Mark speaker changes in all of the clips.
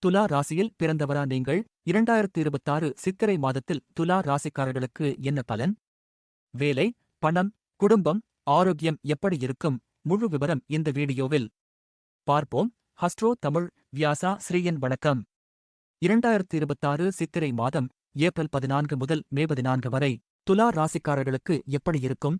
Speaker 1: துலா ராசியில் பிறந்தவரா நீங்கள்? 2026 சித்திரை மாதத்தில் துலா ராசிக்காரர்களுக்கு என்ன பலன்? வேலை, பணம், குடும்பம், ஆரோக்கியம் எப்படி இருக்கும்? முழு விவரம் இந்த வீடியோவில் பார்ப்போம். ஹஸ்ட்ரோ தமிழ் வியாசா ஸ்ரீயன் வணக்கம். 2026 சித்திரை மாதம் ஏப்ரல் 14 முதல் மே 14 வரை துலா ராசிக்காரர்களுக்கு எப்படி இருக்கும்?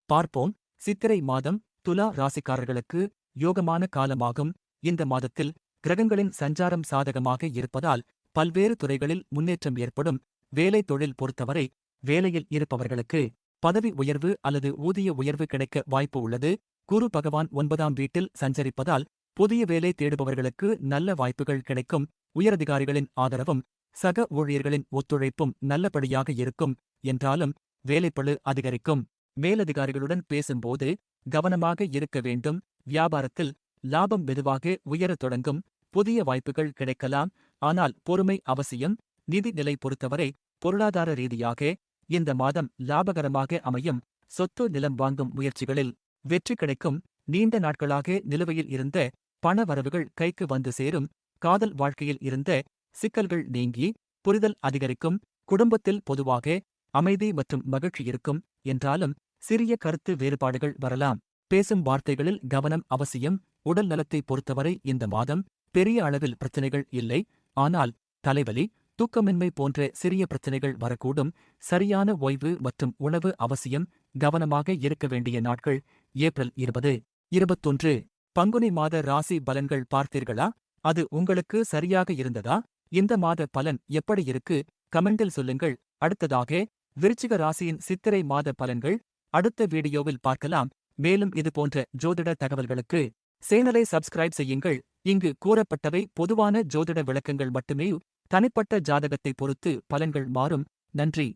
Speaker 1: பார்ப்போம். சித்திரை மாதம் துலா ராசிக்காரர்களுக்கு யோகமான காலமாகும். இந்த மாதத்தில் கிரகங்களின் சஞ்சாரம் சாதகமாக இருப்பதால் பல்வேறு துறைகளில் முன்னேற்றம் ஏற்படும். வேலை தொழில் பொறுத்தவரை வேலையில் இருப்பவர்களுக்கு பதவி உயர்வு அல்லது ஊதிய உயர்வு கிடைக்க வாய்ப்பு உள்ளது. குரு பகவான் 9ஆம் வீட்டில் சஞ்சரிப்பதால் புதிய வேலை தேடுபவர்களுக்கு நல்ல வாய்ப்புகள் கிடைக்கும். உயரதிகாரிகளின் ஆதரவும் சக ஊழியர்களின் ஒத்துழைப்பும் நல்லபடியாக இருக்கும். என்றாலும் வேலைப்பளு அதிகரிக்கும். மேலதிகாரிகளுடன் பேசும்போது கவனமாக இருக்க வேண்டும். வியாபாரத்தில் லாபம் மெதுவாக உயரத் தொடங்கும். புதிய வாய்ப்புகள் கிடைக்கலாம். ஆனால் பொறுமை அவசியம். நிதி நிலை பொறுத்தவரை பொருளாதார ரீதியாக இந்த மாதம் லாபகரமாக அமையும். சொத்து நிலம் வாங்கும் முயற்சிகளில் வெற்றி கிடைக்கும். நீண்ட நாட்களாக நிலுவையில் இருந்த பண வரவுகள் கைக்கு வந்து சேரும். காதல் வாழ்க்கையில் இருந்த சிக்கல்கள் நீங்கி புரிதல் அதிகரிக்கும். குடும்பத்தில் பொதுவாக அமைதி மற்றும் மகிழ்ச்சி இருக்கும். என்றாலும் சிறிய கருத்து வேறுபாடுகள் வரலாம். பேசும் வார்த்தைகளில் கவனம் அவசியம். உடல் நலத்தை பொறுத்தவரை இந்த மாதம் பெரிய அளவில் பிரச்சனைகள் இல்லை. ஆனால் தலைவலி, தூக்கமின்மை போன்ற சிறிய பிரச்சனைகள் வரக்கூடும். சரியான ஓய்வு மற்றும் உணவு அவசியம். கவனமாக இருக்க வேண்டிய நாட்கள் ஏப்ரல் 20, 21. பங்குனி மாத ராசி பலன்கள் பார்த்தீர்களா? அது உங்களுக்கு சரியாக இருந்ததா? இந்த மாத பலன் எப்படி இருக்கு? கமெண்டில் சொல்லுங்கள். அடுத்ததாக விருச்சிக ராசியின் சித்திரை மாத பலன்கள் அடுத்த வீடியோவில் பார்க்கலாம். மேலும் இது போன்ற ஜோதிட தகவல்களுக்கு சேனலை சப்ஸ்கிரைப் செய்யுங்கள். இங்கு கூறப்பட்டவை பொதுவான ஜோதிட விளக்கங்கள் மட்டுமே. தனிப்பட்ட ஜாதகத்தை பொறுத்து பலன்கள் மாறும். நன்றி.